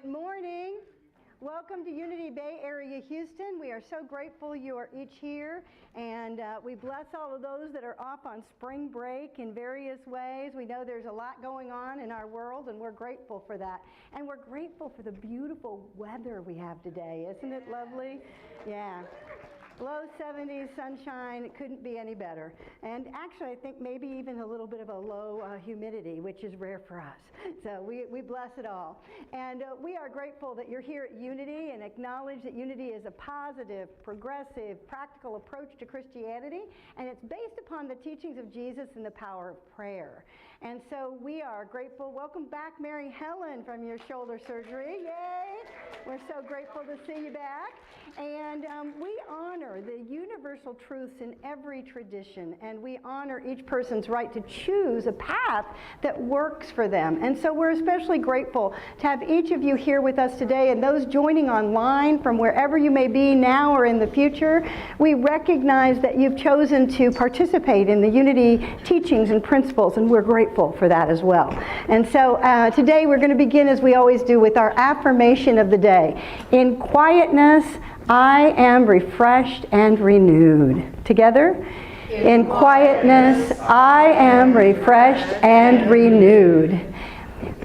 Good morning. Welcome to Unity Bay Area, Houston. We are so grateful you are each here, and we bless all of those that are off on spring break in various ways. We know there's a lot going on in our world, and we're grateful for that. And we're grateful for the beautiful weather we have today. Isn't it lovely? Yeah. Low 70s, sunshine, it couldn't be any better. And actually, I think maybe even a little bit of a low humidity, which is rare for us. So we bless it all. And we are grateful that you're here at Unity and acknowledge that Unity is a positive, progressive, practical approach to Christianity. And it's based upon the teachings of Jesus and the power of prayer. And so we are grateful. Welcome back, Mary Helen, from your shoulder surgery. Yay! We're so grateful to see you back. And we honor the universal truths in every tradition, and we honor each person's right to choose a path that works for them. And so we're especially grateful to have each of you here with us today, and those joining online from wherever you may be now or in the future. We recognize that you've chosen to participate in the Unity teachings and principles, and we're grateful for that as well. And so today we're going to begin, as we always do, with our affirmation of the day. In quietness, I am refreshed and renewed. Together? In quietness, I am refreshed and renewed.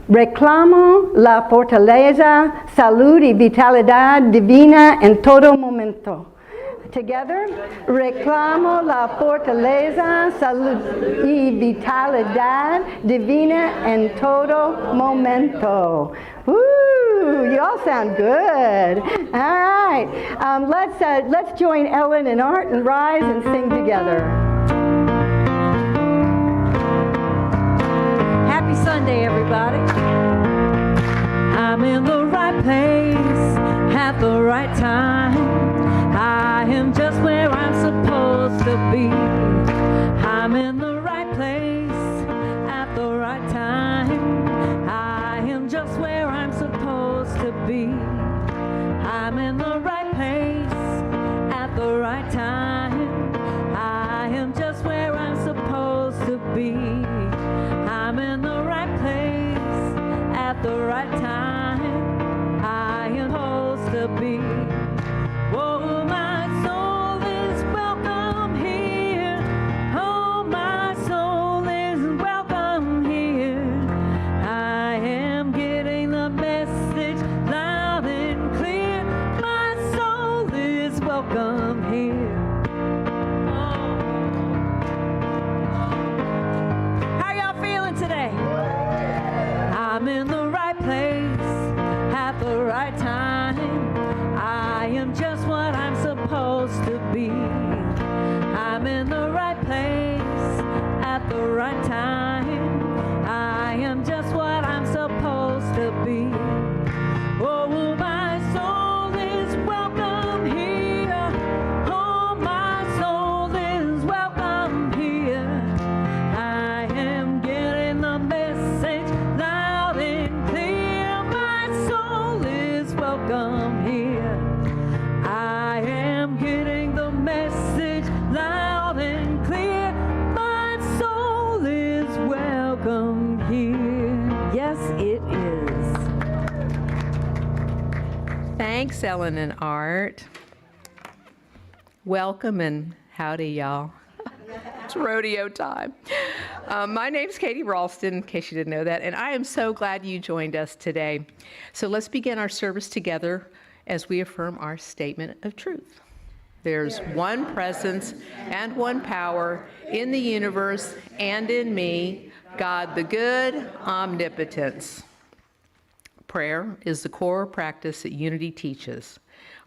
Reclamo la fortaleza, salud y vitalidad divina en todo momento. Together, reclamo la fortaleza, salud y vitalidad divina en todo momento. Woo! You all sound good. All right, let's join Ellen and Art and rise and sing together. Happy Sunday, everybody. I'm in the right place at the right time. I am just where I'm supposed to be. I'm in the right place at the right time. I am just where I'm supposed to be. I'm in the right place at the right time. I am just where I'm supposed to be. I'm in the right place at the right time. I am supposed to be. Oh, my soul is welcome here. Oh, my soul is welcome here. I am getting the message loud and clear. My soul is welcome here. How y'all feeling today? I'm in the right place at the right time. I am just what I'm supposed to be. I'm in the right place at the right time. I am just what I'm supposed to be. Oh, my soul is welcome here. Oh, my soul is welcome here. I am getting the message loud and clear. My soul is welcome here. I am getting the message loud and clear. My soul is welcome here. Yes, it is. Thanks, Ellen and Art. Welcome and howdy, y'all. It's rodeo time. My name's Katie Ralston, in case you didn't know that, and I am so glad you joined us today. So let's begin our service together as we affirm our statement of truth. There's one presence and one power in the universe and in me, God the good, omnipotence. Prayer is the core practice that Unity teaches,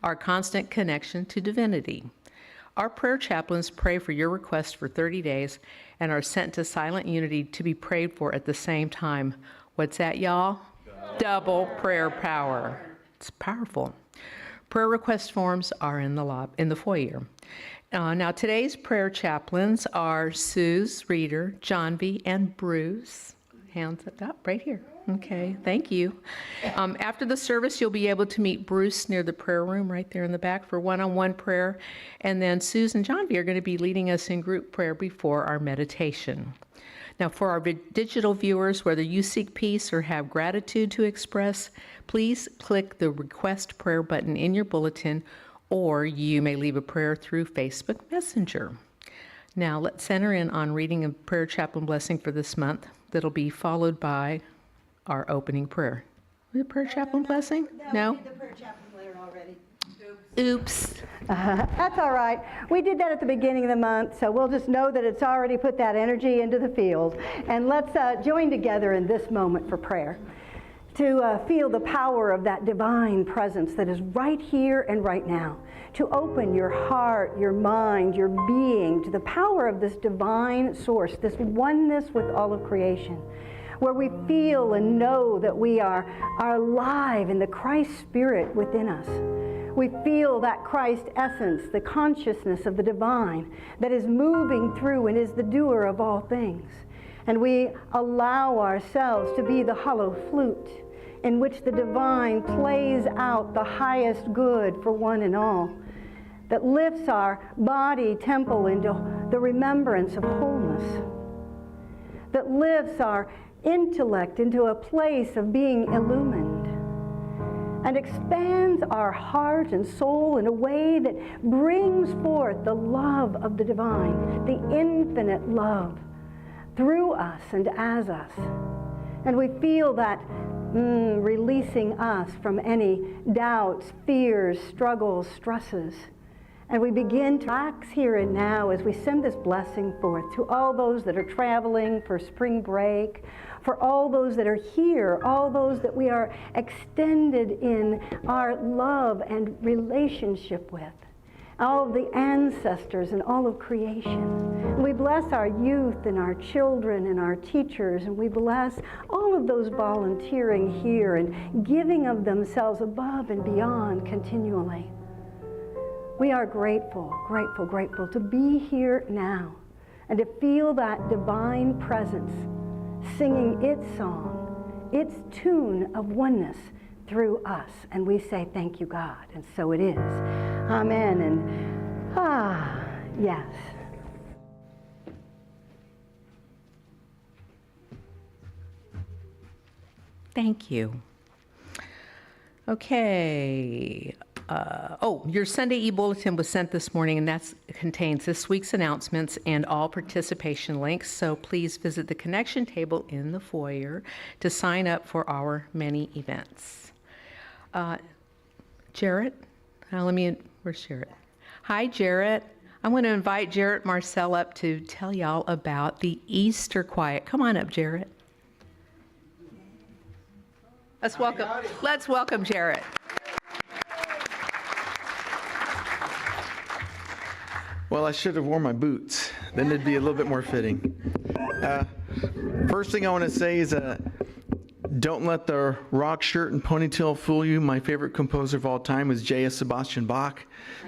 our constant connection to divinity. Our prayer chaplains pray for your request for 30 days and are sent to Silent Unity to be prayed for at the same time. What's that, y'all? Double prayer power. It's powerful. Prayer request forms are in the foyer. Now today's prayer chaplains are Suze Reeder, John V, and Bruce. Hands up, right here. Okay, thank you. After the service, you'll be able to meet Bruce near the prayer room right there in the back for one-on-one prayer. And then Suze and John V are going to be leading us in group prayer before our meditation. Now, for our digital viewers, whether you seek peace or have gratitude to express, please click the Request Prayer button in your bulletin, or you may leave a prayer through Facebook Messenger. Now, let's center in on reading a prayer chaplain blessing for this month that'll be followed by our opening prayer. The prayer chaplain blessing? No? We did the prayer chaplain letter already. Oops. That's all right. We did that at the beginning of the month, so we'll just know that it's already put that energy into the field. And let's join together in this moment for prayer to feel the power of that divine presence that is right here and right now. To open your heart, your mind, your being to the power of this divine source, this oneness with all of creation, where we feel and know that we are alive in the Christ Spirit within us. We feel that Christ essence, the consciousness of the divine that is moving through and is the doer of all things. And we allow ourselves to be the hollow flute in which the divine plays out the highest good for one and all, that lifts our body temple into the remembrance of wholeness, that lifts our intellect into a place of being illumined, and expands our heart and soul in a way that brings forth the love of the divine, the infinite love, through us and as us. And we feel that releasing us from any doubts, fears, struggles, stresses. And we begin to relax here and now as we send this blessing forth to all those that are traveling for spring break, for all those that are here, all those that we are extended in our love and relationship with, all of the ancestors and all of creation. And we bless our youth and our children and our teachers, and we bless all of those volunteering here and giving of themselves above and beyond continually. We are grateful, grateful, grateful to be here now and to feel that divine presence singing its song, its tune of oneness through us. And we say, thank you, God. And so it is. Amen. And yes. Thank you. Okay. Your Sunday e-bulletin was sent this morning, and that contains this week's announcements and all participation links. So please visit the connection table in the foyer to sign up for our many events. Jarrett, where's Jarrett? Hi, Jarrett. I want to invite Jarrett Marcel up to tell y'all about the Easter Quiet. Come on up, Jarrett. Let's welcome Jarrett. Well, I should have worn my boots. Then it'd be a little bit more fitting. First thing I want to say is don't let the rock shirt and ponytail fool you. My favorite composer of all time is J.S. Sebastian Bach.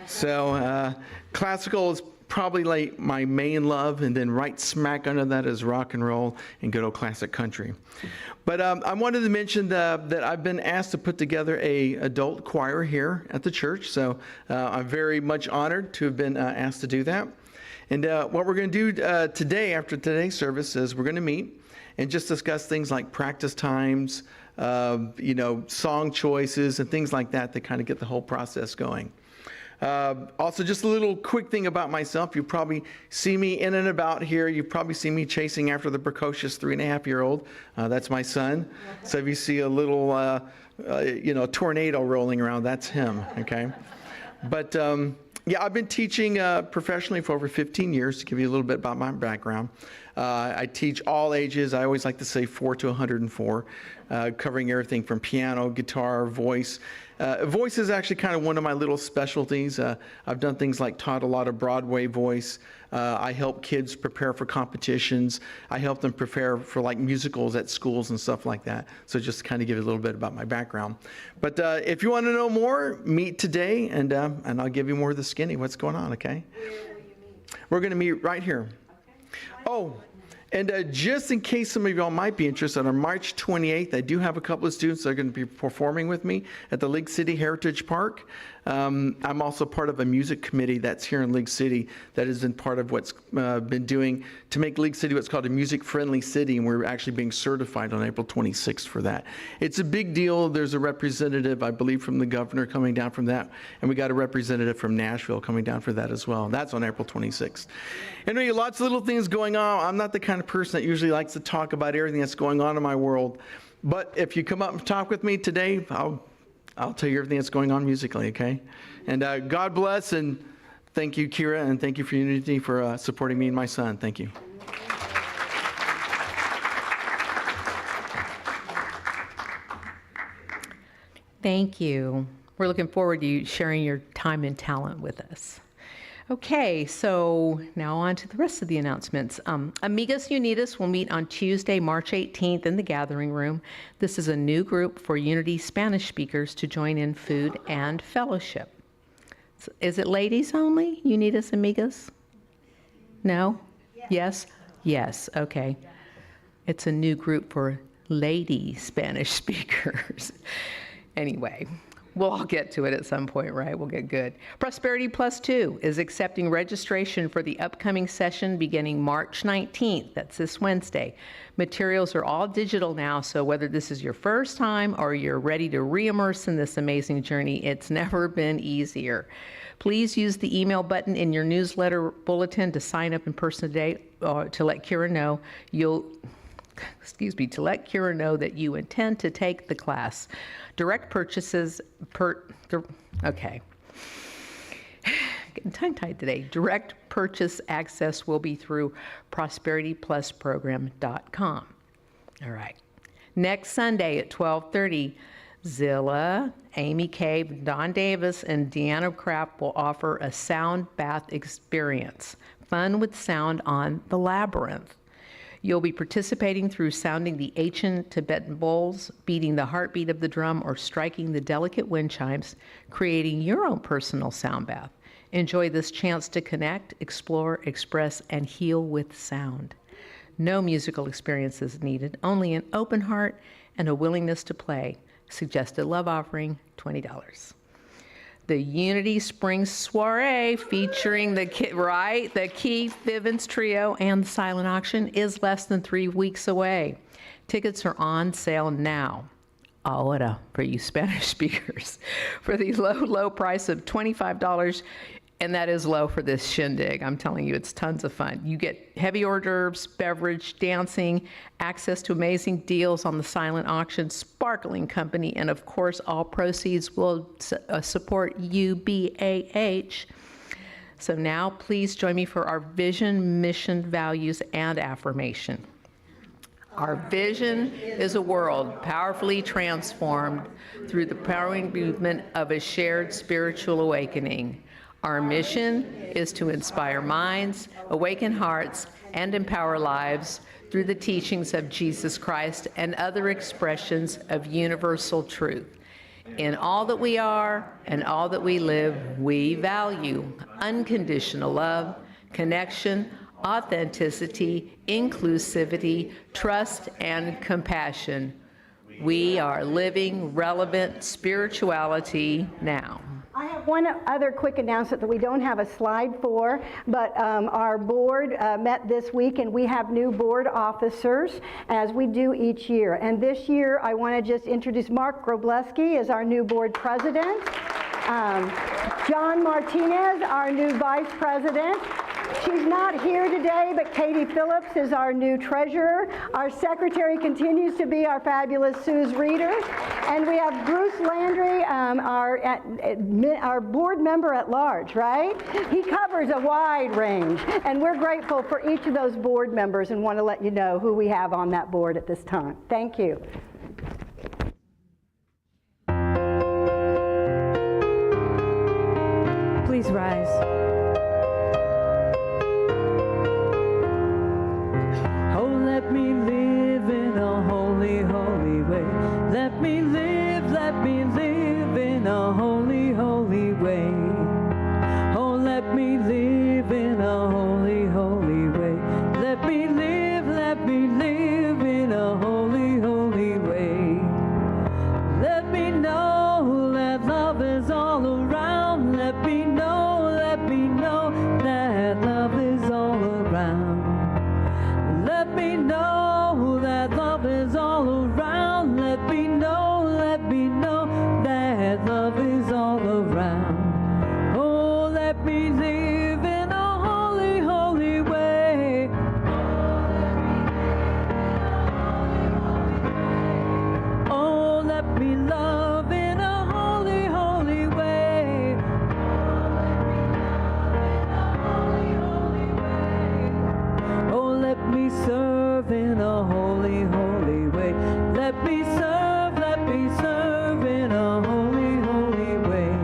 So classical is probably like my main love, and then right smack under that is rock and roll and good old classic country. But I wanted to mention that I've been asked to put together a adult choir here at the church, so I'm very much honored to have been asked to do that. And what we're going to do today, after today's service, is we're going to meet and just discuss things like practice times, song choices, and things like that to kind of get the whole process going. Also, just a little quick thing about myself. You probably see me in and about here. You probably see me chasing after the precocious 3.5-year-old. That's my son. So if you see a little, tornado rolling around, that's him, okay? But, I've been teaching professionally for over 15 years, to give you a little bit about my background. I teach all ages. I always like to say 4 to 104, covering everything from piano, guitar, voice. Voice is actually kind of one of my little specialties. I've done things like taught a lot of Broadway voice. I help kids prepare for competitions. I help them prepare for like musicals at schools and stuff like that. So just to kind of give you a little bit about my background. But if you want to know more, meet today, and I'll give you more of the skinny. What's going on, okay? Where will you meet? We're going to meet right here. Okay. Oh. And just in case some of y'all might be interested, on March 28th, I do have a couple of students that are going to be performing with me at the Lake City Heritage Park. I'm also part of a music committee that's here in League City that has been part of what's been doing to make League City what's called a music-friendly city, and we're actually being certified on April 26th for that. It's a big deal. There's a representative, I believe, from the governor coming down from that, and we got a representative from Nashville coming down for that as well. That's on April 26th. Anyway, lots of little things going on. I'm not the kind of person that usually likes to talk about everything that's going on in my world, but if you come up and talk with me today, I'll tell you everything that's going on musically, okay? And God bless, and thank you, Kyra, and thank you for Unity for supporting me and my son. Thank you. Thank you. We're looking forward to you sharing your time and talent with us. Okay, so now on to the rest of the announcements. Amigas Unidas will meet on Tuesday, March 18th in the Gathering Room. This is a new group for Unity Spanish speakers to join in food and fellowship. Is it ladies only, Unidas Amigas? No? Yes? Yes, okay. It's a new group for lady Spanish speakers. Anyway. We'll all get to it at some point, right? We'll get good. Prosperity Plus 2 is accepting registration for the upcoming session beginning March 19th. That's this Wednesday. Materials are all digital now, so whether this is your first time or you're ready to re-immerse in this amazing journey, it's never been easier. Please use the email button in your newsletter bulletin to sign up in person today, to let Kyra know to let Kyra know that you intend to take the class. Direct purchases okay. Getting tongue-tied today. Direct purchase access will be through prosperityplusprogram.com. All right. Next Sunday at 12:30, Zilla, Amy Cave, Don Davis, and Deanna Kraft will offer a sound bath experience. Fun with sound on the Labyrinth. You'll be participating through sounding the ancient Tibetan bowls, beating the heartbeat of the drum, or striking the delicate wind chimes, creating your own personal sound bath. Enjoy this chance to connect, explore, express, and heal with sound. No musical experience is needed, only an open heart and a willingness to play. Suggested love offering, $20. The Unity Spring Soiree featuring the Keith Vivens Trio and the silent auction is less than 3 weeks away. Tickets are on sale now. Ahora for you Spanish speakers. For the low price of $25, and that is low for this shindig. I'm telling you, it's tons of fun. You get heavy hors d'oeuvres, beverage, dancing, access to amazing deals on the silent auction, sparkling company, and of course, all proceeds will support UBAH. So now please join me for our vision, mission, values, and affirmation. Our vision is a world powerfully transformed through the powering movement of a shared spiritual awakening. Our mission is to inspire minds, awaken hearts, and empower lives through the teachings of Jesus Christ and other expressions of universal truth. In all that we are and all that we live, we value unconditional love, connection, authenticity, inclusivity, trust, and compassion. We are living relevant spirituality now. I have one other quick announcement that we don't have a slide for, but our board met this week, and we have new board officers, as we do each year. And this year, I want to just introduce Mark Grobleski as our new board president, John Martinez, our new vice president. She's not here today, but Katie Phillips is our new treasurer. Our secretary continues to be our fabulous Suze Reeder. And we have Bruce Landry, our board member at large, right? He covers a wide range. And we're grateful for each of those board members and want to let you know who we have on that board at this time. Thank you. Please rise. Let me live in a holy, holy way. Let me live in a holy, holy way. Oh, let me live in a holy, holy way. Let me live in a holy, holy way. Let me know that love is all around. me love in a holy, holy way. Oh, let me serve in a holy, holy way. Let me serve in a holy, holy way.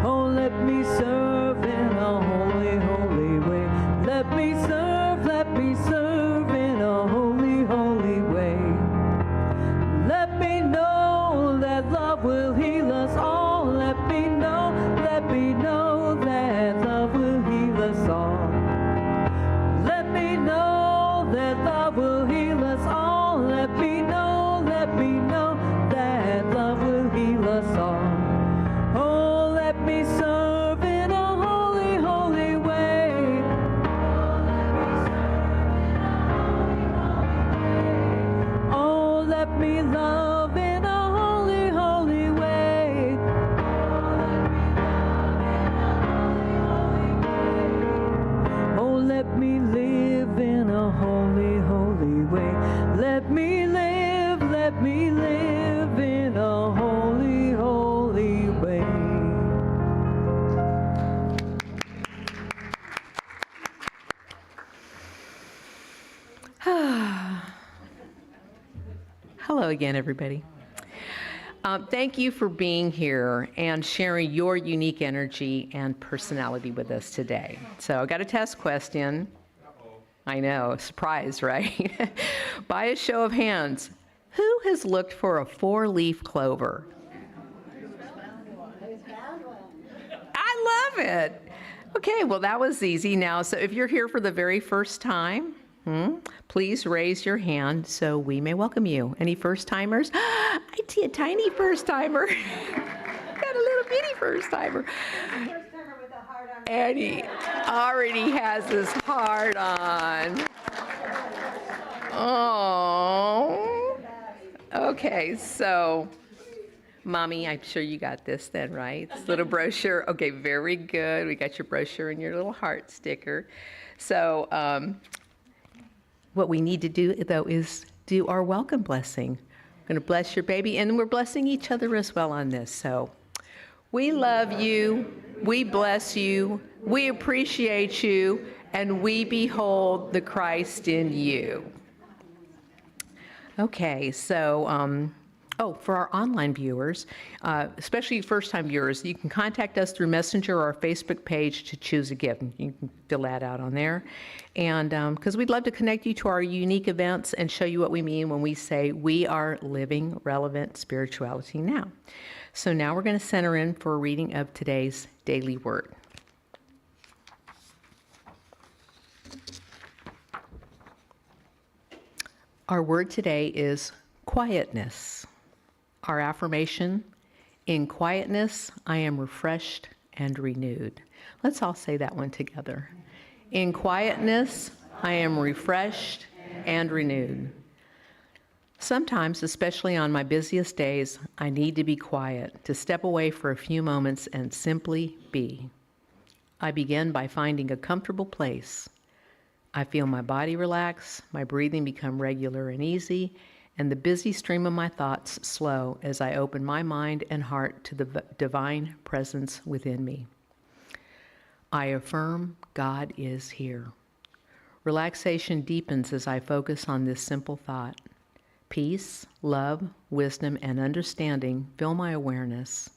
Oh, let me serve in a holy, holy way. Let me serve in a holy, holy way. Let me know that love will heal us all. Let me know that love will heal us all. Let me know that love will heal us all. Let me know that love will heal us all. Oh, let me serve in a holy, holy way. Oh, let me love in a holy, holy way. Oh, let me live in a holy, holy way. Let me live in a holy, holy way. Hello again, everybody. Thank you for being here and sharing your unique energy and personality with us today. So I got a test question. I know, surprise, right? By a show of hands, who has looked for a 4-leaf clover? I love it. Okay, well, that was easy. Now, so if you're here for the very first time, please raise your hand so we may welcome you. Any first timers? I see a tiny first timer. Got a little bitty first timer. And he already has his heart on. Oh. Okay, so Mommy, I'm sure you got this then, right? This little brochure. Okay, very good. We got your brochure and your little heart sticker. So what we need to do, though, is do our welcome blessing. We're going to bless your baby, and we're blessing each other as well on this. So we love you. We bless you. We appreciate you. And we behold the Christ in you. Okay, so for our online viewers, especially first-time viewers, you can contact us through Messenger or our Facebook page to choose a gift. You can fill that out on there. And because we'd love to connect you to our unique events and show you what we mean when we say we are living relevant spirituality now. So now we're going to center in for a reading of today's daily word. Our word today is quietness. Our affirmation, in quietness, I am refreshed and renewed. Let's all say that one together. In quietness, I am refreshed and renewed. Sometimes, especially on my busiest days, I need to be quiet, to step away for a few moments and simply be. I begin by finding a comfortable place. I feel my body relax, my breathing become regular and easy, and the busy stream of my thoughts slow as I open my mind and heart to the divine presence within me. I affirm God is here. Relaxation deepens as I focus on this simple thought. Peace, love, wisdom, and understanding fill my awareness.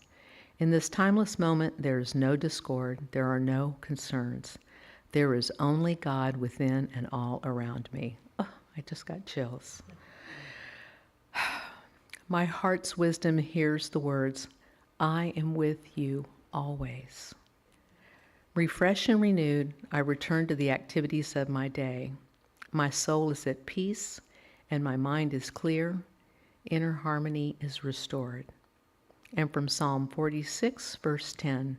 In this timeless moment, there is no discord, there are no concerns. There is only God within and all around me. Oh, I just got chills. My heart's wisdom hears the words, I am with you always. Refreshed and renewed, I return to the activities of my day. My soul is at peace and my mind is clear. Inner harmony is restored. And from Psalm 46, verse 10,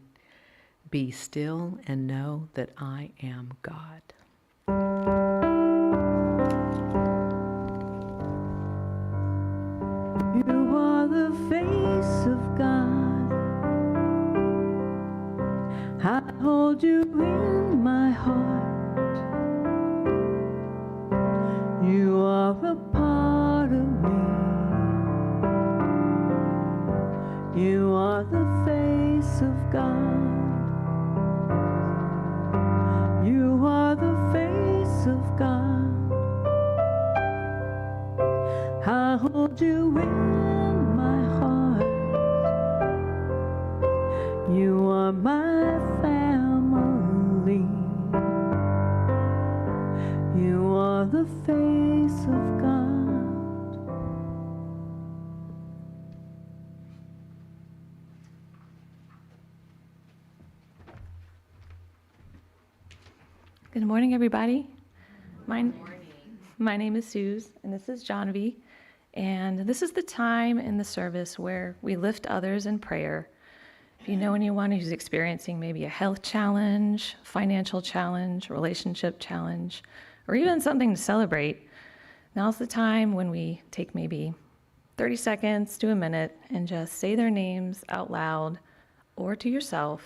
be still and know that I am God. You are the face of God. I hold you in my heart. You are a part of me. are the face of God. You are the face of God. I hold you in my heart. You are my family. You are the face of God. Good morning, everybody. My name is Suze, and this is John. And this is the time in the service where we lift others in prayer. If you know anyone who's experiencing maybe a health challenge, financial challenge, relationship challenge, or even something to celebrate, now's the time when we take maybe 30 seconds to a minute and just say their names out loud or to yourself,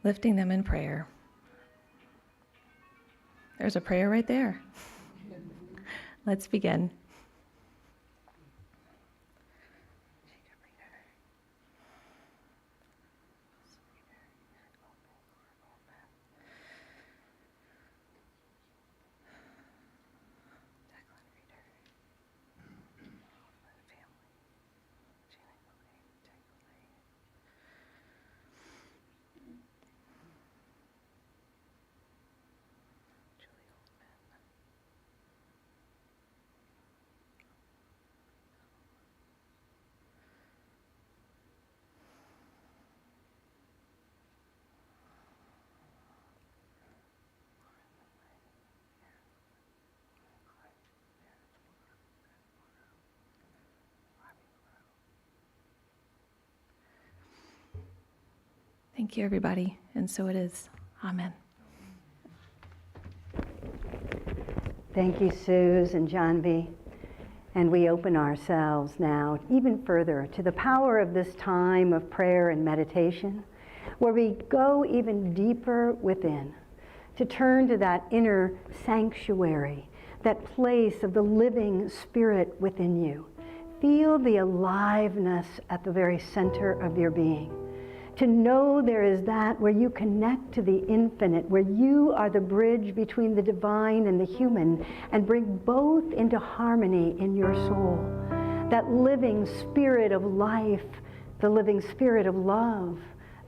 lifting them in prayer. There's a prayer right there. Let's begin. Thank you, everybody. And so it is. Amen. Thank you, Suze and John V. And we open ourselves now even further to the power of this time of prayer and meditation, where we go even deeper within to turn to that inner sanctuary, that place of the living Spirit within you. Feel the aliveness at the very center of your being. To know there is that where you connect to the infinite, where you are the bridge between the divine and the human, and bring both into harmony in your soul. That living spirit of life, the living spirit of love,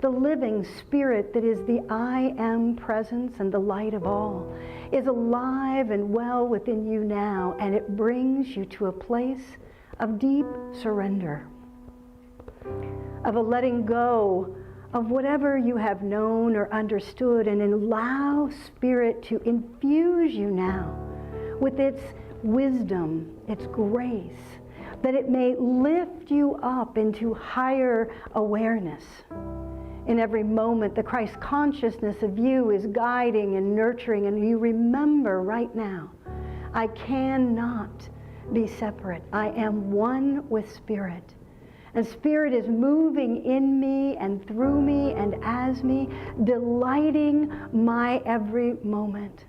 the living spirit that is the I am presence and the light of all, is alive and well within you now, and it brings you to a place of deep surrender, of a letting go of whatever you have known or understood, and allow Spirit to infuse you now with its wisdom, its grace, that it may lift you up into higher awareness. In every moment, the Christ consciousness of you is guiding and nurturing, and you remember right now, I cannot be separate. I am one with Spirit. And Spirit is moving in me and through me and as me, delighting my every moment,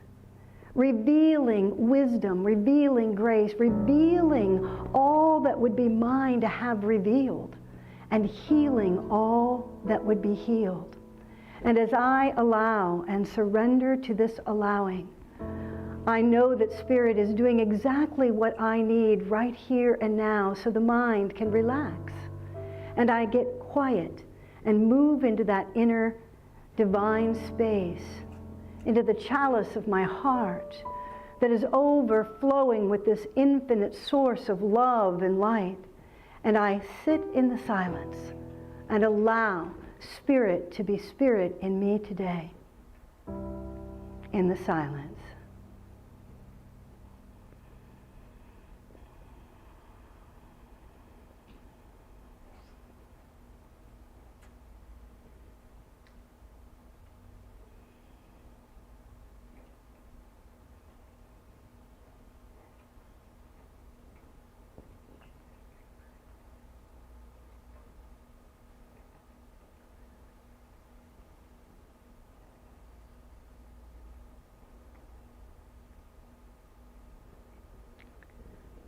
revealing wisdom, revealing grace, revealing all that would be mine to have revealed, and healing all that would be healed. And as I allow and surrender to this allowing, I know that Spirit is doing exactly what I need right here and now, so the mind can relax. And I get quiet and move into that inner divine space, into the chalice of my heart that is overflowing with this infinite source of love and light. And I sit in the silence and allow Spirit to be Spirit in me today, in the silence.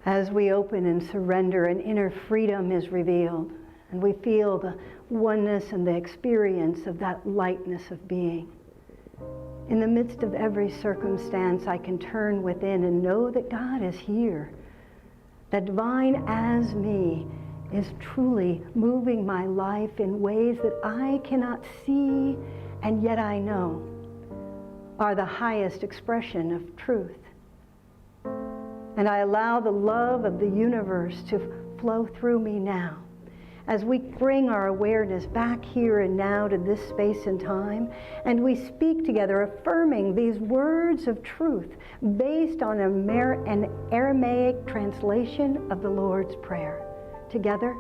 As we open and surrender, an inner freedom is revealed. And we feel the oneness and the experience of that lightness of being. In the midst of every circumstance, I can turn within and know that God is here. That divine as me is truly moving my life in ways that I cannot see and yet I know are the highest expression of truth. And I allow the love of the universe to flow through me now as we bring our awareness back here and now to this space and time, and we speak together affirming these words of truth based on an Aramaic translation of the Lord's Prayer. Together,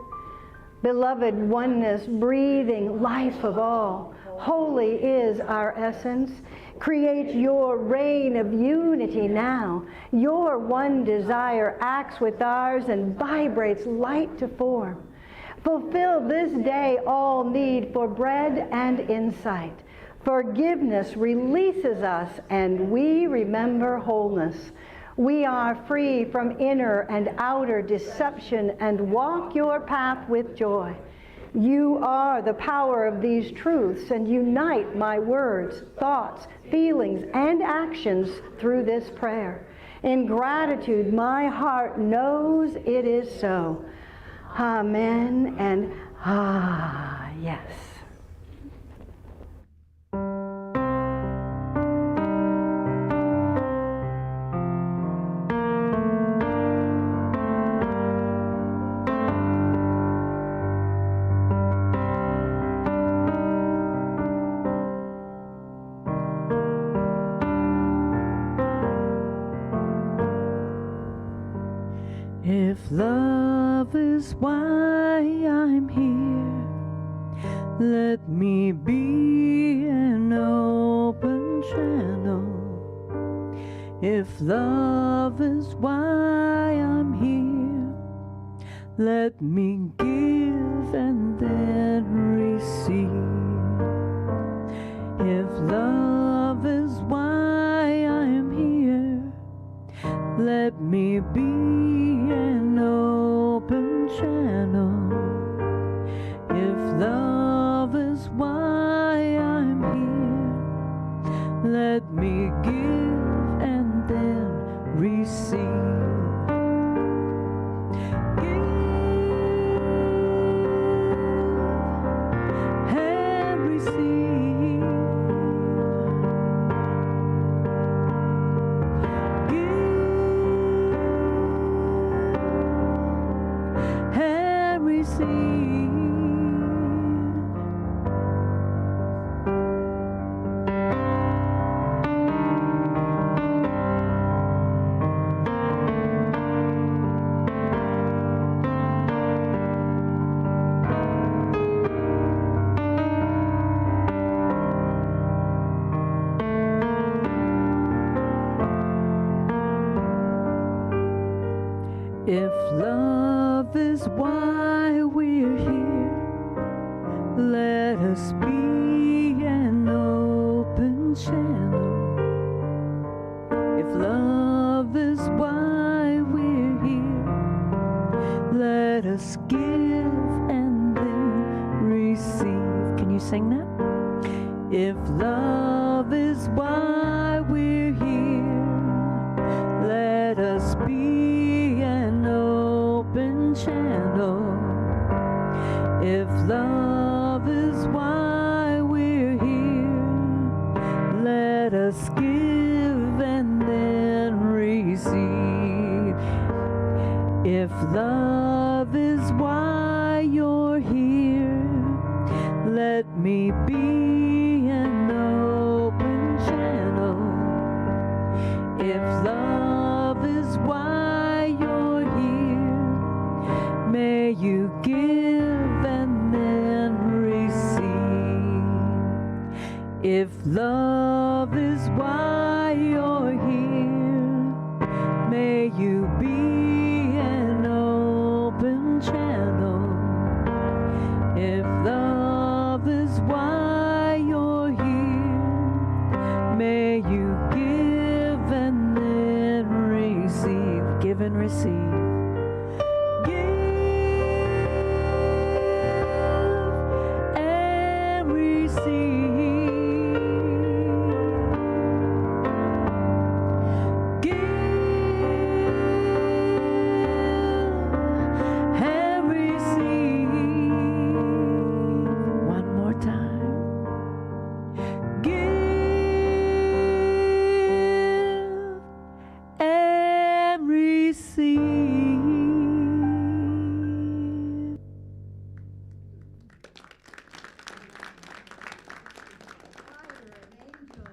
beloved oneness, breathing life of all, holy is our essence. Create your reign of unity now. Your one desire acts with ours and vibrates light to form. Fulfill this day all need for bread and insight. Forgiveness releases us and we remember wholeness. We are free from inner and outer deception and walk your path with joy. You are the power of these truths and unite my words, thoughts, feelings, and actions through this prayer. In gratitude, my heart knows it is so. Amen and yes. If love is why I'm here, let me be an open channel. If love is why I'm here, let me give and then receive. If love is why I'm here, let me be an open channel. If love is why I'm here, let me give and then receive. Give and receive. If love is why we're here, let us be an open channel. If love is why we're here, let us give and then receive. Can you sing that? If love is why we're here, let us be an open channel. If love is why we're here, let us give and then receive. If love is why you're here, let me be an open channel. If love is why you're here, may you give and then receive. If love is why you're here, may you be an open channel. If love is why you're here, may you give and then receive. Give and receive. Give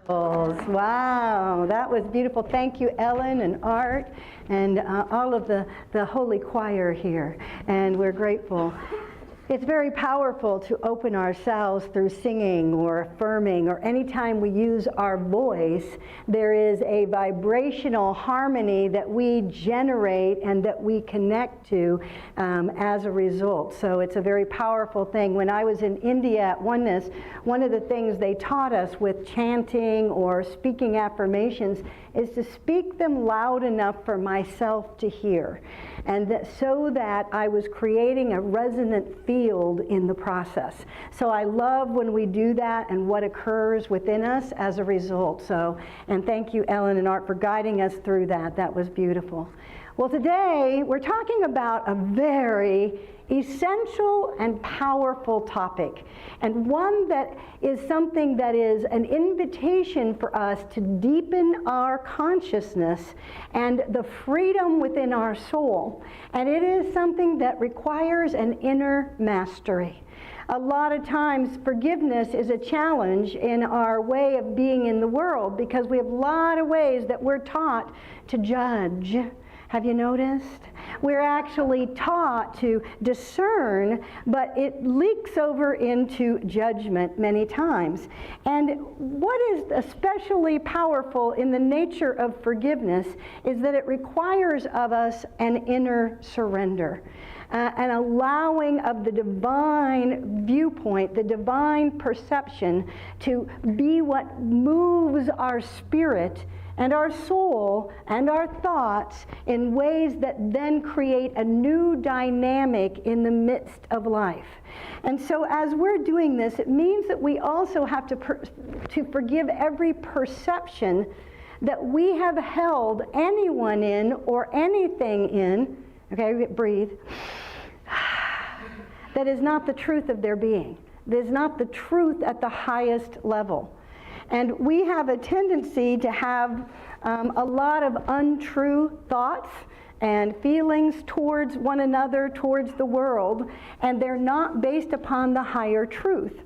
Wow, that was beautiful. Thank you, Ellen and Art and all of the holy choir here. And we're grateful. It's very powerful to open ourselves through singing or affirming, or anytime we use our voice, there is a vibrational harmony that we generate and that we connect to as a result. So it's a very powerful thing. When I was in India at Oneness, one of the things they taught us with chanting or speaking affirmations is to speak them loud enough for myself to hear. And so that I was creating a resonant field in the process. So I love when we do that and what occurs within us as a result. And thank you, Ellen and Art, for guiding us through that. That was beautiful. Well, today we're talking about a very essential and powerful topic, and one that is something that is an invitation for us to deepen our consciousness and the freedom within our soul. And it is something that requires an inner mastery. A lot of times forgiveness is a challenge in our way of being in the world because we have a lot of ways that we're taught to judge. Have you noticed? We're actually taught to discern, but it leaks over into judgment many times. And what is especially powerful in the nature of forgiveness is that it requires of us an inner surrender. An allowing of the divine viewpoint, the divine perception to be what moves our spirit and our soul and our thoughts in ways that then create a new dynamic in the midst of life. And so as we're doing this, it means that we also have to forgive every perception that we have held anyone in or anything in, okay, breathe, that is not the truth of their being. That is not the truth at the highest level. And we have a tendency to have a lot of untrue thoughts and feelings towards one another, towards the world, and they're not based upon the higher truth.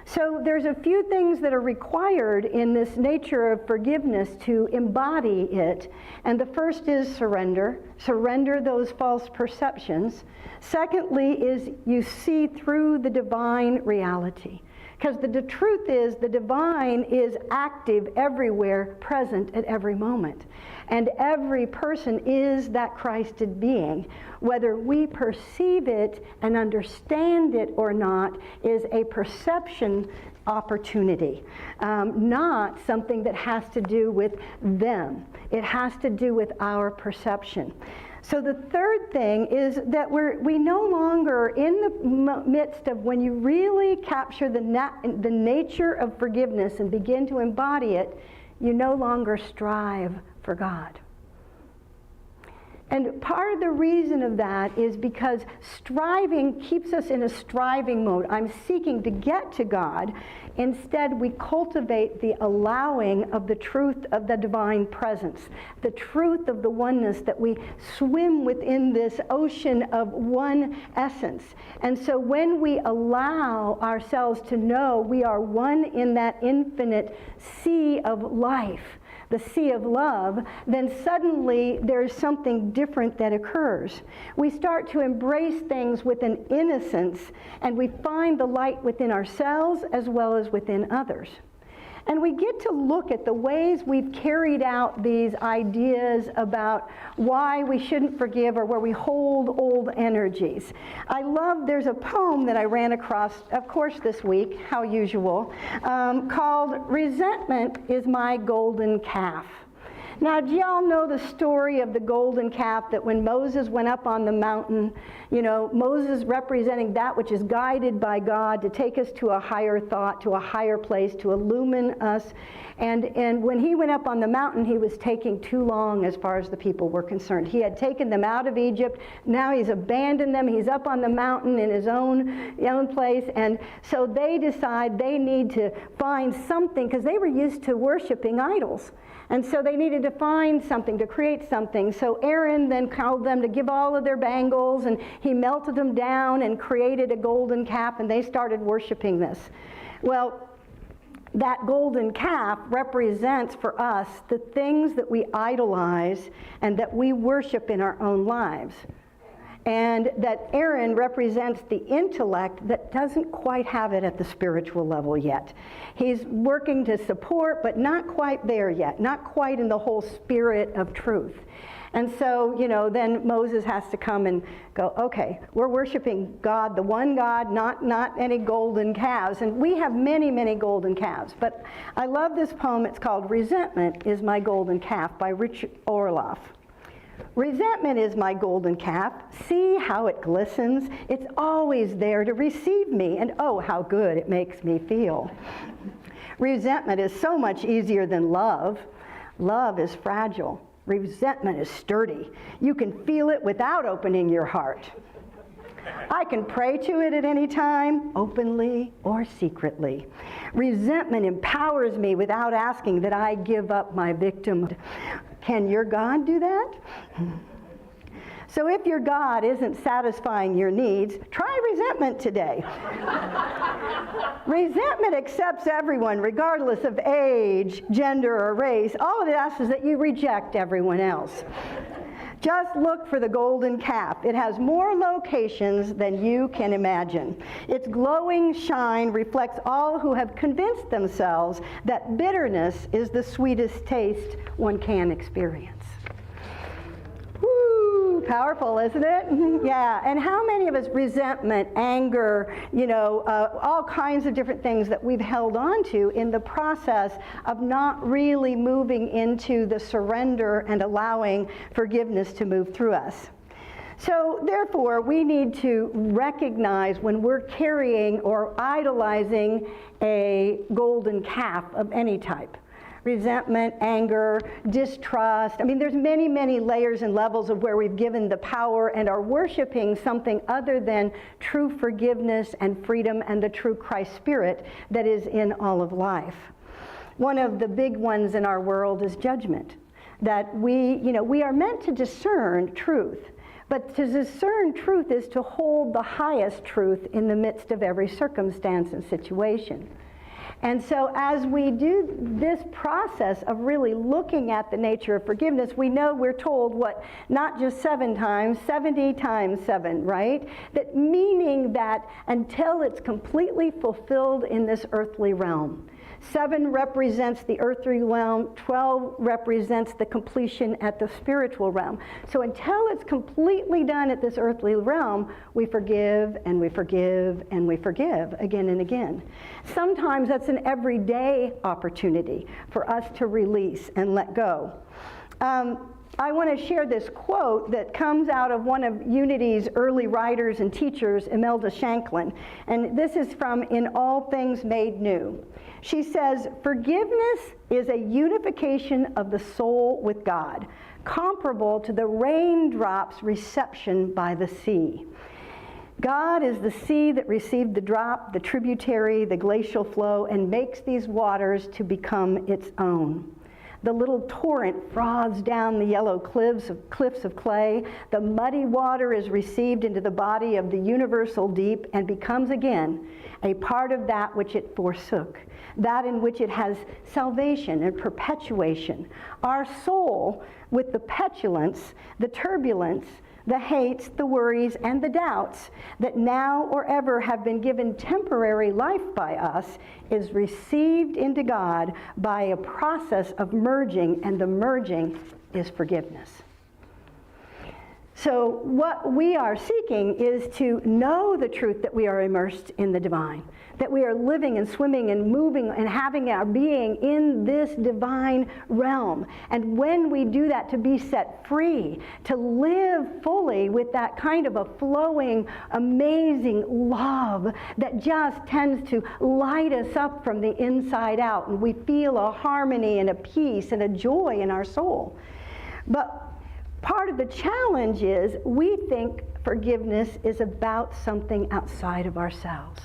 So there's a few things that are required in this nature of forgiveness to embody it. And the first is surrender. Surrender those false perceptions. Secondly is you see through the divine reality. Because the truth is the divine is active everywhere, present at every moment. And every person is that Christed being. Whether we perceive it and understand it or not is a perception opportunity, not something that has to do with them. It has to do with our perception. So the third thing is that we no longer, in the midst of when you really capture the nature of forgiveness and begin to embody it, you no longer strive for God. And part of the reason of that is because striving keeps us in a striving mode. I'm seeking to get to God. Instead, we cultivate the allowing of the truth of the divine presence, the truth of the oneness that we swim within this ocean of one essence. And so when we allow ourselves to know we are one in that infinite sea of life, the sea of love, then suddenly there's something different that occurs. We start to embrace things with an innocence, and we find the light within ourselves as well as within others. And we get to look at the ways we've carried out these ideas about why we shouldn't forgive or where we hold old energies. There's a poem that I ran across, of course, this week, how usual, called "Resentment is My Golden Calf." Now, do y'all know the story of the golden calf, that when Moses went up on the mountain, Moses representing that which is guided by God to take us to a higher thought, to a higher place, to illumine us. And when he went up on the mountain, he was taking too long as far as the people were concerned. He had taken them out of Egypt. Now he's abandoned them. He's up on the mountain in his own place. And so they decide they need to find something, because they were used to worshiping idols. And so they needed to find something, to create something. So Aaron then called them to give all of their bangles, and he melted them down and created a golden calf, and they started worshiping this. Well, that golden calf represents for us the things that we idolize and that we worship in our own lives. And that Aaron represents the intellect that doesn't quite have it at the spiritual level yet. He's working to support, but not quite there yet, not quite in the whole spirit of truth. And so, then Moses has to come and go, okay, we're worshiping God, the one God, not any golden calves. And we have many, many golden calves. But I love this poem. It's called Resentment is My Golden Calf by Richard Orloff. Resentment is my golden calf. See how it glistens. It's always there to receive me, and oh, how good it makes me feel. Resentment is so much easier than love. Love is fragile. Resentment is sturdy. You can feel it without opening your heart. I can pray to it at any time, openly or secretly. Resentment empowers me without asking that I give up my victim. Can your God do that? So if your God isn't satisfying your needs, try resentment today. Resentment accepts everyone, regardless of age, gender, or race. All it asks is that you reject everyone else. Just look for the golden calf. It has more locations than you can imagine. Its glowing shine reflects all who have convinced themselves that bitterness is the sweetest taste one can experience. Woo, powerful, isn't it? Yeah, and how many of us resentment, anger, all kinds of different things that we've held on to in the process of not really moving into the surrender and allowing forgiveness to move through us. So therefore, we need to recognize when we're carrying or idolizing a golden calf of any type. Resentment, anger, distrust. I mean, there's many, many layers and levels of where we've given the power and are worshiping something other than true forgiveness and freedom and the true Christ spirit that is in all of life. One of the big ones in our world is judgment. That we are meant to discern truth. But to discern truth is to hold the highest truth in the midst of every circumstance and situation. And so as we do this process of really looking at the nature of forgiveness, we know we're told not just 7 times, 70 times 7, right? That meaning that until it's completely fulfilled in this earthly realm. 7 represents the earthly realm, 12 represents the completion at the spiritual realm. So until it's completely done at this earthly realm, we forgive and we forgive and we forgive again and again. Sometimes that's an everyday opportunity for us to release and let go. I want to share this quote that comes out of one of Unity's early writers and teachers, Imelda Shanklin. And this is from In All Things Made New. She says, forgiveness is a unification of the soul with God, comparable to the raindrop's reception by the sea. God is the sea that received the drop, the tributary, the glacial flow, and makes these waters to become its own. The little torrent froths down the yellow cliffs of clay. The muddy water is received into the body of the universal deep and becomes again a part of that which it forsook, that in which it has salvation and perpetuation. Our soul, with the petulance, the turbulence, the hates, the worries, and the doubts that now or ever have been given temporary life by us, is received into God by a process of merging, and the merging is forgiveness. So what we are seeking is to know the truth that we are immersed in the divine, that we are living and swimming and moving and having our being in this divine realm. And when we do that, to be set free, to live fully with that kind of a flowing, amazing love that just tends to light us up from the inside out. And we feel a harmony and a peace and a joy in our soul. But part of the challenge is we think forgiveness is about something outside of ourselves.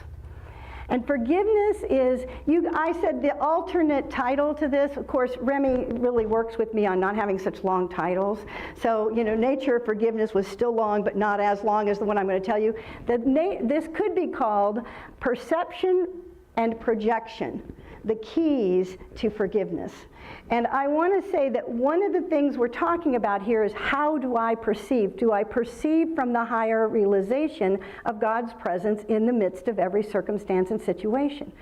And forgiveness is, I said the alternate title to this, of course, Remy really works with me on not having such long titles. So, nature of forgiveness was still long, but not as long as the one I'm going to tell you. This could be called perception and projection. the keys to forgiveness. And I want to say that one of the things we're talking about here is, how do I perceive? Do I perceive from the higher realization of God's presence in the midst of every circumstance and situation?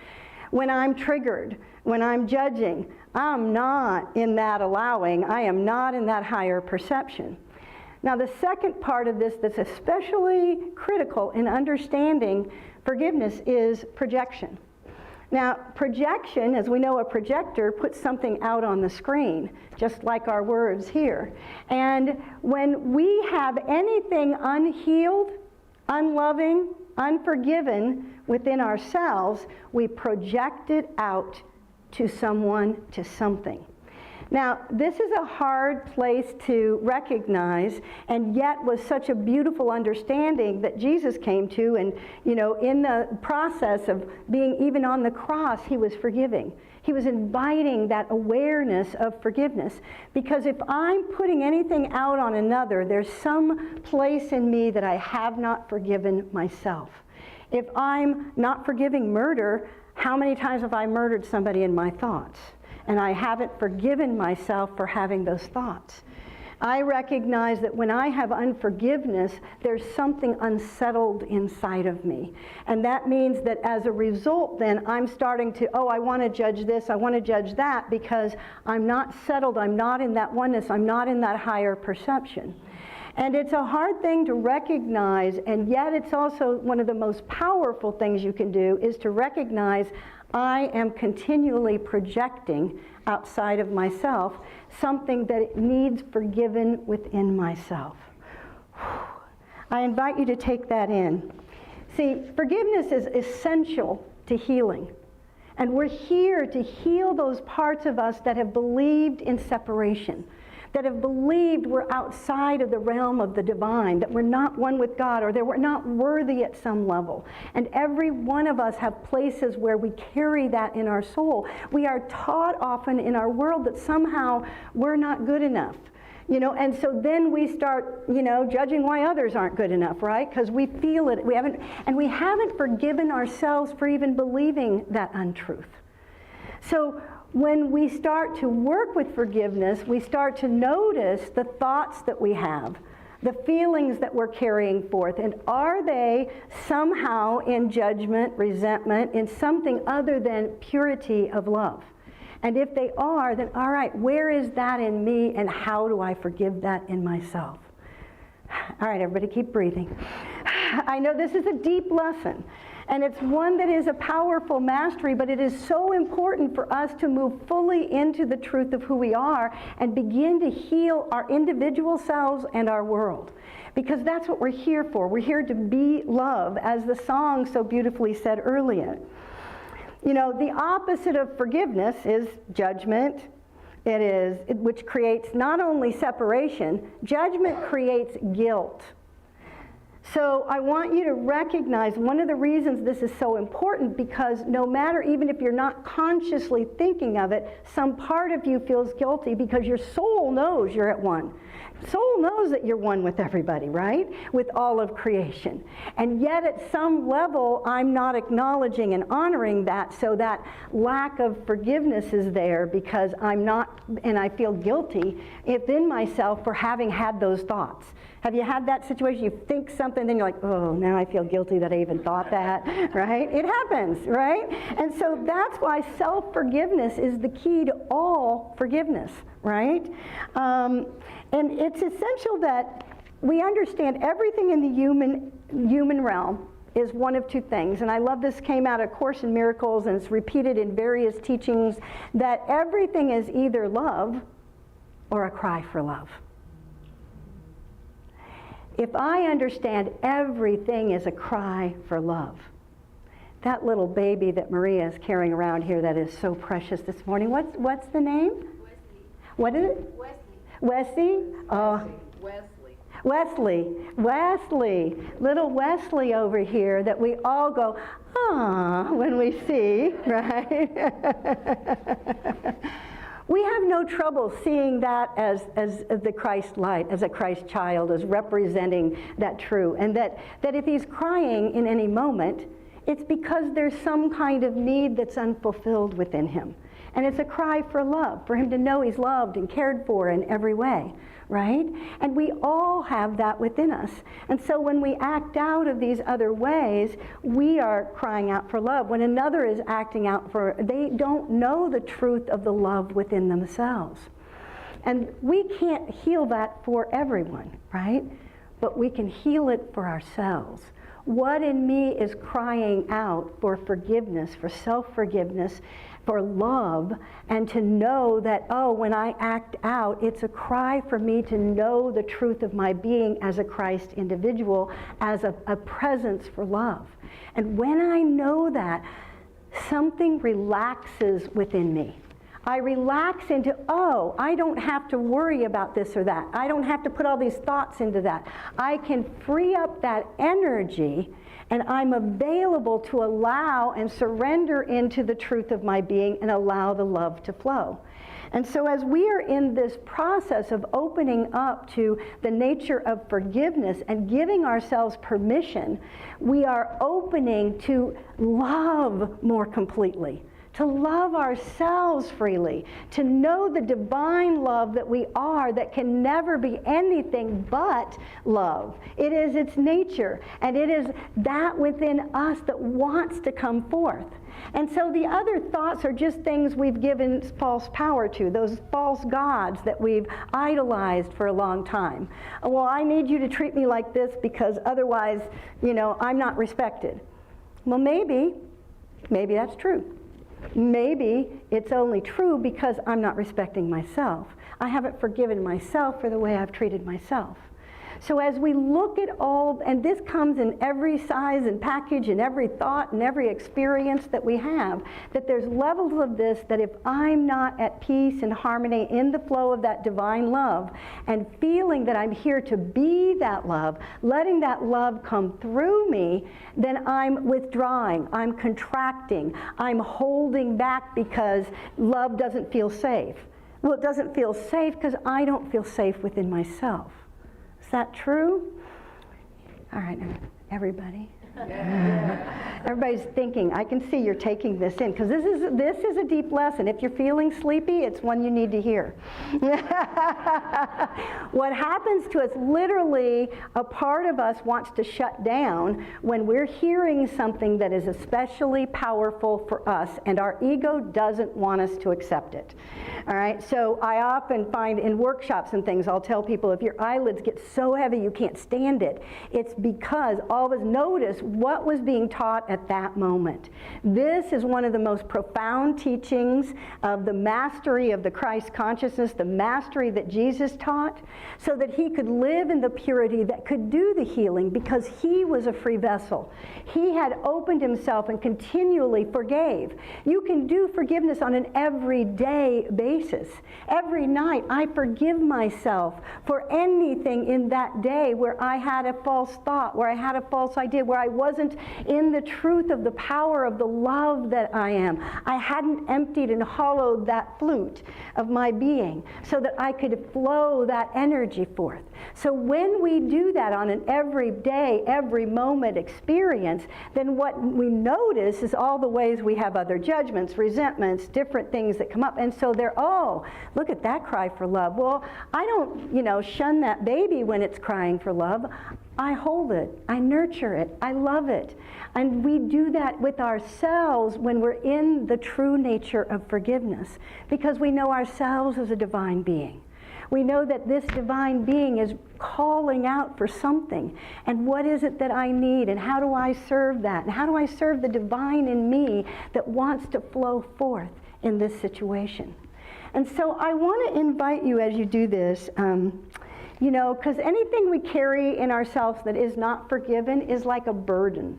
When I'm triggered, when I'm judging, I'm not in that allowing. I am not in that higher perception. Now, the second part of this that's especially critical in understanding forgiveness is projection. Now, projection, as we know, a projector puts something out on the screen, just like our words here. And when we have anything unhealed, unloving, unforgiven within ourselves, we project it out to someone, to something. Now, this is a hard place to recognize, and yet was such a beautiful understanding that Jesus came to. And, you know, in the process of being even on the cross, he was forgiving. He was inviting that awareness of forgiveness. Because if I'm putting anything out on another, there's some place in me that I have not forgiven myself. If I'm not forgiving murder, how many times have I murdered somebody in my thoughts? And I haven't forgiven myself for having those thoughts. I recognize that when I have unforgiveness, there's something unsettled inside of me. And that means that as a result, then I'm starting to, I want to judge this, I want to judge that, because I'm not settled, I'm not in that oneness, I'm not in that higher perception. And it's a hard thing to recognize, and yet it's also one of the most powerful things you can do, is to recognize I am continually projecting outside of myself something that needs forgiven within myself. I invite you to take that in. See, forgiveness is essential to healing. And we're here to heal those parts of us that have believed in separation, that have believed we're outside of the realm of the divine, that we're not one with God, or that we're not worthy at some level. And every one of us have places where we carry that in our soul. We are taught often in our world that somehow we're not good enough. You know, and so then we start, judging why others aren't good enough, right? Because we feel it. We haven't forgiven ourselves for even believing that untruth. So when we start to work with forgiveness, we start to notice the thoughts that we have, the feelings that we're carrying forth, and are they somehow in judgment, resentment, in something other than purity of love? And if they are, then all right, where is that in me, and how do I forgive that in myself? All right, everybody keep breathing. I know this is a deep lesson, and it's one that is a powerful mastery, but it is so important for us to move fully into the truth of who we are and begin to heal our individual selves and our world. Because that's what we're here for. We're here to be love, as the song so beautifully said earlier. The opposite of forgiveness is judgment. Which creates not only separation, judgment creates guilt. So I want you to recognize one of the reasons this is so important, because no matter, even if you're not consciously thinking of it, some part of you feels guilty because your soul knows you're at one. Soul knows that you're one with everybody, right? With all of creation. And yet at some level, I'm not acknowledging and honoring that, so that lack of forgiveness is there because I'm not, and I feel guilty within myself for having had those thoughts. Have you had that situation? You think something, then you're like, oh, now I feel guilty that I even thought that, right? It happens, right? And so that's why self-forgiveness is the key to all forgiveness, right? And it's essential that we understand everything in the human realm is one of two things. And I love this came out of Course in Miracles, and it's repeated in various teachings, that everything is either love or a cry for love. If I understand everything is a cry for love, that little baby that Maria is carrying around here that is so precious this morning, what's the name? Wesley. What is it? Wesley. Wesley? Oh. Wesley. Little Wesley over here that we all go, ah, when we see, right? We have no trouble seeing that as the Christ light, as a Christ child, as representing that true. And that if he's crying in any moment, It's because there's some kind of need that's unfulfilled within him. And it's a cry for love, for him to know he's loved and cared for in every way, right? And we all have that within us. And so when we act out of these other ways, we are crying out for love. When another is acting out for, they don't know the truth of the love within themselves. And we can't heal that for everyone, right? But we can heal it for ourselves. What in me is crying out for forgiveness, for self-forgiveness, for love, and to know that, oh, when I act out, it's a cry for me to know the truth of my being as a Christ individual, as a presence for love. And when I know that, something relaxes within me. I relax into, oh, I don't have to worry about this or that. I don't have to put all these thoughts into that. I can free up that energy, and I'm available to allow and surrender into the truth of my being and allow the love to flow. And so as we are in this process of opening up to the nature of forgiveness and giving ourselves permission, we are opening to love more completely, to love ourselves freely, to know the divine love that we are, that can never be anything but love. It is its nature, and it is that within us that wants to come forth. And so the other thoughts are just things we've given false power to, those false gods that we've idolized for a long time. Well, I need you to treat me like this because otherwise, I'm not respected. Well, maybe that's true. Maybe it's only true because I'm not respecting myself. I haven't forgiven myself for the way I've treated myself. So as we look at all, and this comes in every size and package and every thought and every experience that we have, that there's levels of this that if I'm not at peace and harmony in the flow of that divine love and feeling that I'm here to be that love, letting that love come through me, then I'm withdrawing, I'm contracting, I'm holding back because love doesn't feel safe. Well, it doesn't feel safe because I don't feel safe within myself. Is that true? All right, everybody. Everybody's thinking. I can see you're taking this in because this is a deep lesson. If you're feeling sleepy, it's one you need to hear. What happens to us, literally, a part of us wants to shut down when we're hearing something that is especially powerful for us, and our ego doesn't want us to accept it. All right, so I often find in workshops and things, I'll tell people if your eyelids get so heavy you can't stand it, it's because all of us notice what was being taught at that moment. This is one of the most profound teachings of the mastery of the Christ consciousness, the mastery that Jesus taught, so that he could live in the purity that could do the healing because he was a free vessel. He had opened himself and continually forgave. You can do forgiveness on an everyday basis. Every night I forgive myself for anything in that day where I had a false thought, where I had a false idea, where I wasn't in the truth of the power of the love that I am. I hadn't emptied and hollowed that flute of my being so that I could flow that energy forth. So when we do that on an everyday, every moment experience, then what we notice is all the ways we have other judgments, resentments, different things that come up. And so they're, oh, look at that cry for love. Well, I don't, shun that baby when it's crying for love. I hold it, I nurture it, I love it. And we do that with ourselves when we're in the true nature of forgiveness, because we know ourselves as a divine being. We know that this divine being is calling out for something. And what is it that I need? And how do I serve that? And how do I serve the divine in me that wants to flow forth in this situation? And so I want to invite you as you do this, because anything we carry in ourselves that is not forgiven is like a burden.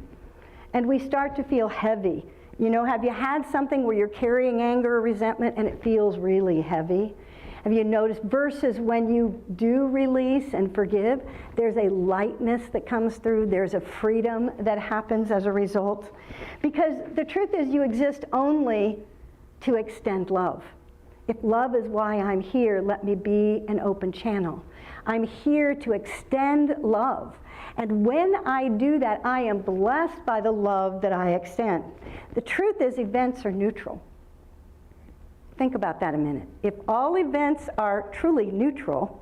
And we start to feel heavy. Have you had something where you're carrying anger or resentment and it feels really heavy? Have you noticed, versus when you do release and forgive, there's a lightness that comes through, there's a freedom that happens as a result? Because the truth is you exist only to extend love. If love is why I'm here, let me be an open channel. I'm here to extend love. And when I do that, I am blessed by the love that I extend. The truth is, events are neutral. Think about that a minute. If all events are truly neutral,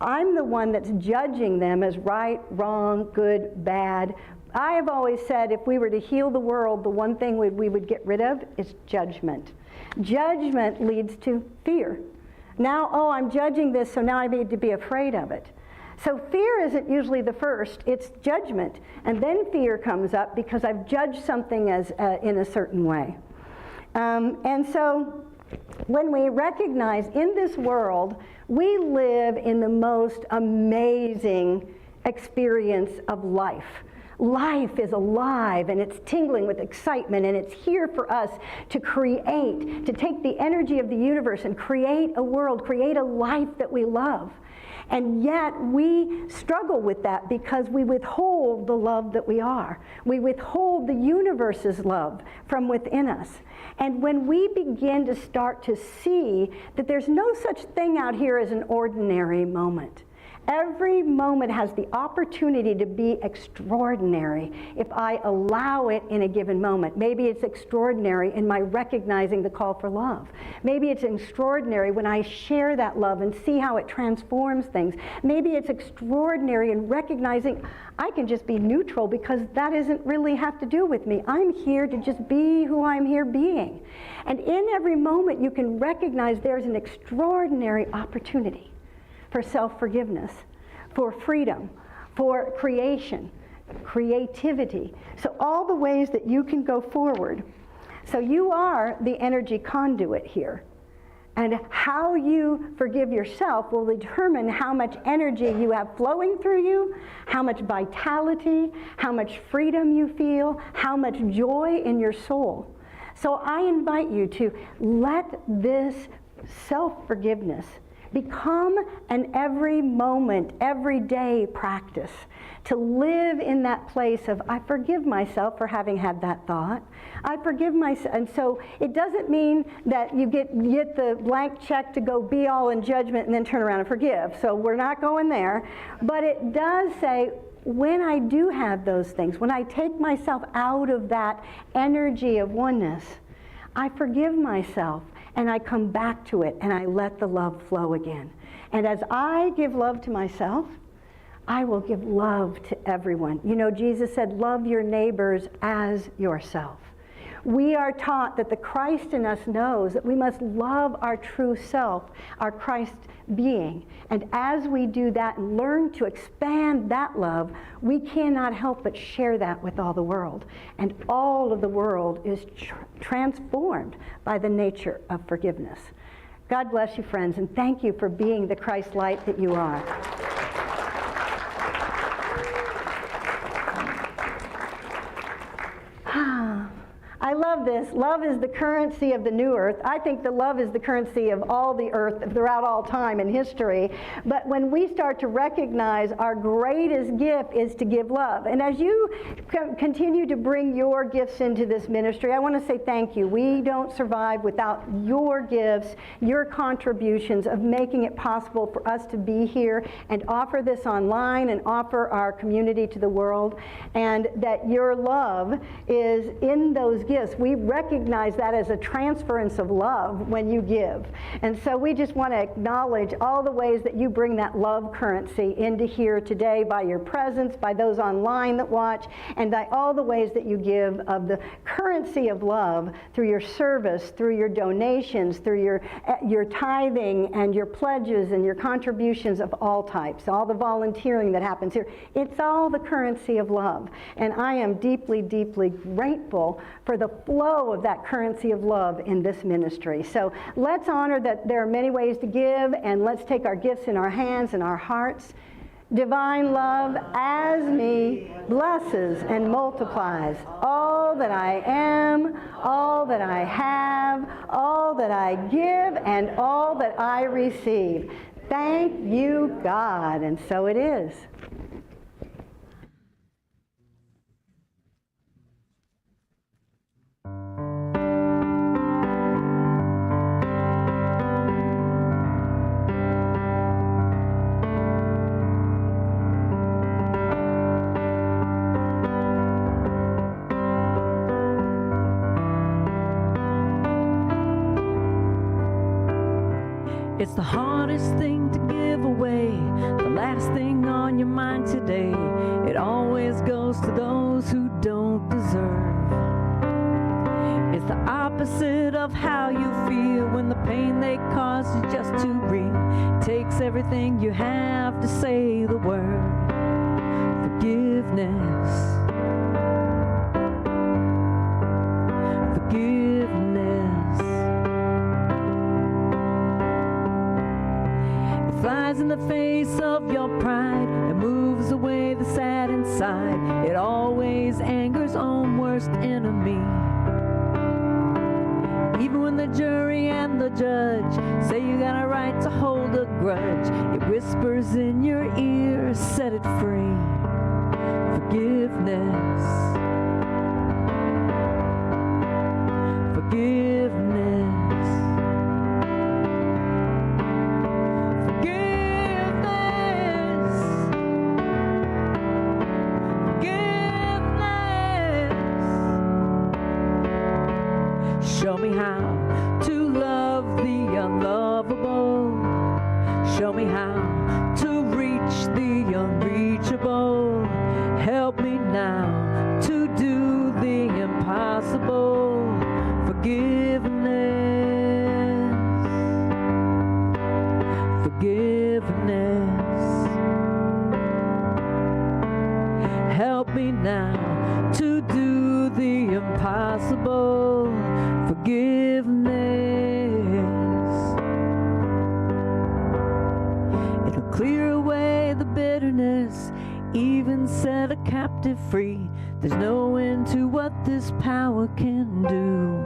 I'm the one that's judging them as right, wrong, good, bad. I have always said if we were to heal the world, the one thing we would get rid of is judgment. Judgment leads to fear. Now, oh, I'm judging this, so now I need to be afraid of it. So fear isn't usually the first, it's judgment. And then fear comes up because I've judged something as in a certain way. And so when we recognize in this world, we live in the most amazing experience of life. Life is alive and it's tingling with excitement, and it's here for us to create, to take the energy of the universe and create a world, create a life that we love. And yet we struggle with that because we withhold the love that we are. We withhold the universe's love from within us. And when we begin to start to see that there's no such thing out here as an ordinary moment, every moment has the opportunity to be extraordinary if I allow it in a given moment. Maybe it's extraordinary in my recognizing the call for love. Maybe it's extraordinary when I share that love and see how it transforms things. Maybe it's extraordinary in recognizing I can just be neutral because that doesn't really have to do with me. I'm here to just be who I'm here being. And in every moment you can recognize there's an extraordinary opportunity for self-forgiveness, for freedom, for creation, creativity. So all the ways that you can go forward. So you are the energy conduit here. And how you forgive yourself will determine how much energy you have flowing through you, how much vitality, how much freedom you feel, how much joy in your soul. So I invite you to let this self-forgiveness become an every moment, every day practice. To live in that place of, I forgive myself for having had that thought. I forgive myself. And so it doesn't mean that you get the blank check to go be all in judgment and then turn around and forgive. So we're not going there. But it does say, when I do have those things, when I take myself out of that energy of oneness, I forgive myself. And I come back to it, and I let the love flow again. And as I give love to myself, I will give love to everyone. You know, Jesus said, love your neighbors as yourself. We are taught that the Christ in us knows that we must love our true self, our Christ being. And as we do that and learn to expand that love, we cannot help but share that with all the world. And all of the world is transformed by the nature of forgiveness. God bless you, friends, and thank you for being the Christ light that you are. I love this. Love is the currency of the new earth. I think that love is the currency of all the earth throughout all time and history. But when we start to recognize our greatest gift is to give love. And as you continue to bring your gifts into this ministry, I want to say thank you. We don't survive without your gifts, your contributions of making it possible for us to be here and offer this online and offer our community to the world. And that your love is in those gifts. We recognize that as a transference of love when you give. And so we just want to acknowledge all the ways that you bring that love currency into here today by your presence, by those online that watch, and by all the ways that you give of the currency of love through your service, through your donations, through your tithing and your pledges and your contributions of all types, all the volunteering that happens here. It's all the currency of love. And I am deeply, deeply grateful for the flow of that currency of love in this ministry. So let's honor that there are many ways to give, and let's take our gifts in our hands and our hearts. Divine love as me blesses and multiplies all that I am, all that I have, all that I give, and all that I receive. Thank you, God. And so it is. It's the hardest thing to give away, the last thing on your mind today. It always goes to those who don't deserve. It's the opposite of how you feel when the pain they cause is just too real. It takes everything you have to say the word forgiveness. Forgiveness. It flies in the face of your pride. It moves away the sad inside. It always angers own worst enemy. Even when the jury and the judge say you got a right to hold a grudge, it whispers in your ear, set it free. Forgiveness. Forgiveness. Forgiveness. Forgiveness. Show me how to love the unlovable. Show me how to reach the unreachable. Help me now to do the impossible. Forgiveness. Forgiveness. Help me now to do the impossible. Forgiveness. It'll clear away the bitterness, even set a captive free. There's no end to what this power can do.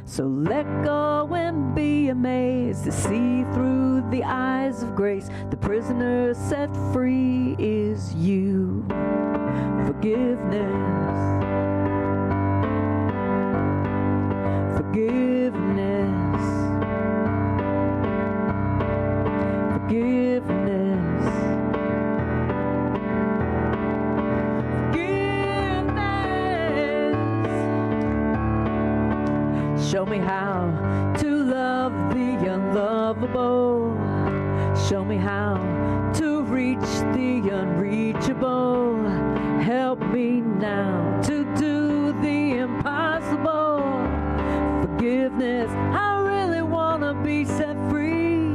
So let go and be amazed to see through the eyes of grace. The prisoner set free is you. Forgiveness. Forgiveness. Forgiveness. Forgiveness. Show me how to love the unlovable. Show me how to reach the unreachable. Help me now to do the impossible. Forgiveness, I really want to be set free.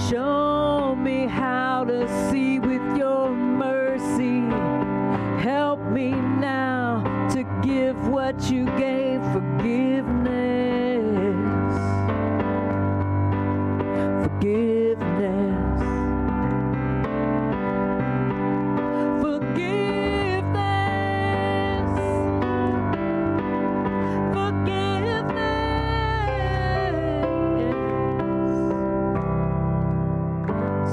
Show me how to see with your mercy. Help me now to give what you gave. Forgiveness. Forgiveness. Forgiveness. Forgiveness.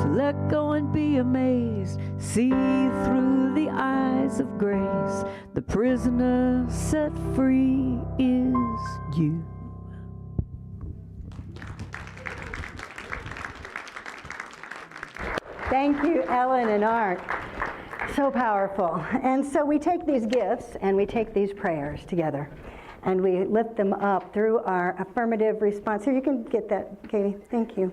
So let go and be amazed. See through the eyes of grace. The prisoner set free is you. Thank you, Ellen and Art. So powerful. And so we take these gifts and we take these prayers together and we lift them up through our affirmative response. Here, you can get that, Katie. Thank you.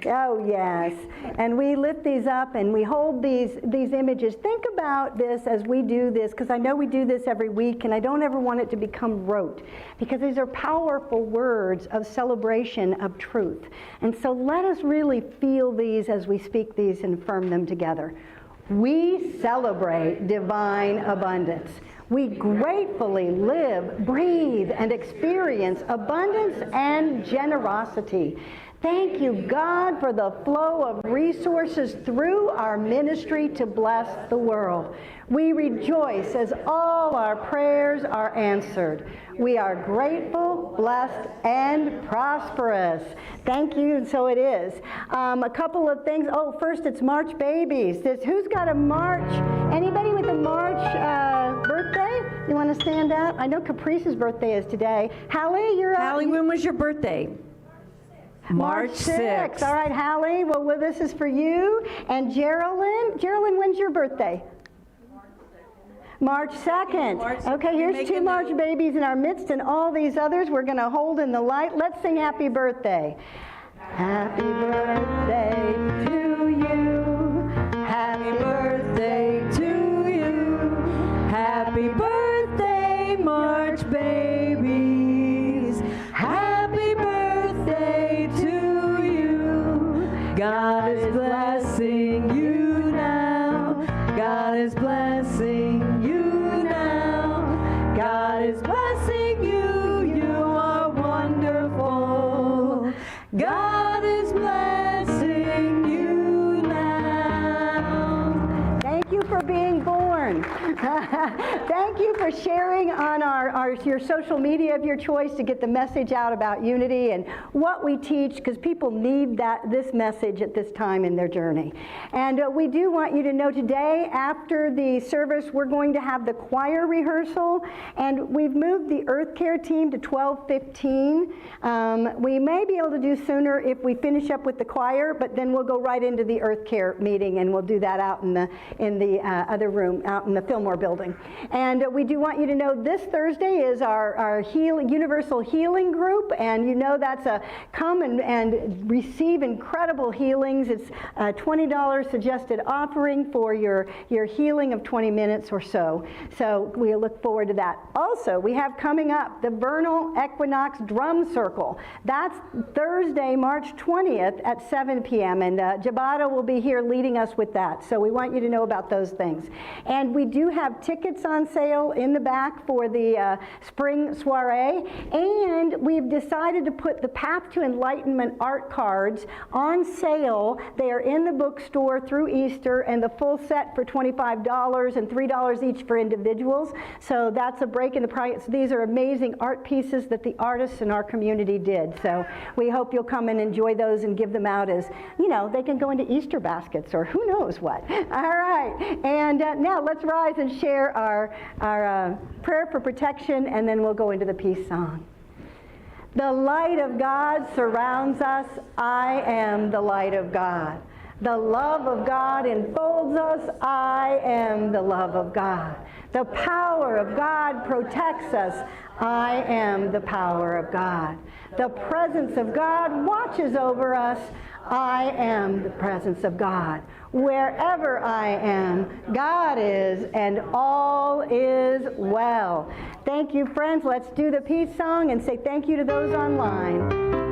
Oh, yes. And we lift these up and we hold these images. Think about this as we do this, because I know we do this every week, and I don't ever want it to become rote, because these are powerful words of celebration of truth. And so let us really feel these as we speak these and affirm them together. We celebrate divine abundance. We gratefully live, breathe, and experience abundance and generosity. Thank you, God, for the flow of resources through our ministry to bless the world. We rejoice as all our prayers are answered. We are grateful, blessed, and prosperous. Thank you, and so it is. A couple of things. Oh, first, it's March babies. Who's got a March? Anybody with a March birthday? You want to stand up? I know Caprice's birthday is today. Hallie, you're up. Hallie, when was your birthday? March 6th. All right, Hallie, well, this is for you. And Geraldine, when's your birthday? March 2nd. Okay, here's two March babies in our midst, and all these others we're going to hold in the light. Let's sing happy birthday. Happy birthday to you. Happy birthday to you. Happy birthday, March babies. Happy birthday to you. God is blessing you now. God is blessing you now. God is blessing you. You are wonderful. God is blessing you now. Thank you for being born. Thank you for sharing on your social media of your choice to get the message out about unity and what we teach, because people need this message at this time in their journey. And we do want you to know today, after the service, we're going to have the choir rehearsal, and we've moved the Earth Care team to 12:15. We may be able to do sooner if we finish up with the choir, but then we'll go right into the Earth Care meeting, and we'll do that out in the other room, out in the Fillmore building. And we do want you to know this Thursday is our Universal Healing Group, and you know that's a come and receive incredible healings. It's a $20 suggested offering for your healing of 20 minutes or so. So we look forward to that. Also, we have coming up the Vernal Equinox Drum Circle. That's Thursday, March 20th at 7 p.m. And Jabata will be here leading us with that. So we want you to know about those things. And we do have tickets on sale in the back for the spring soiree. And we've decided to put the Path to Enlightenment art cards on sale. They are in the bookstore through Easter, and the full set for $25 and $3 each for individuals. So that's a break in the price. These are amazing art pieces that the artists in our community did. So we hope you'll come and enjoy those and give them out as, they can go into Easter baskets or who knows what. All right. And now let's rise and share our prayer for protection, and then we'll go into the peace song. The light of God surrounds us. I am the light of God. The love of God enfolds us. I am the love of God. The power of God protects us. I am the power of God. The presence of God watches over us. I am the presence of God. Wherever I am, God is, and all is well. Thank you, friends. Let's do the peace song and say thank you to those online.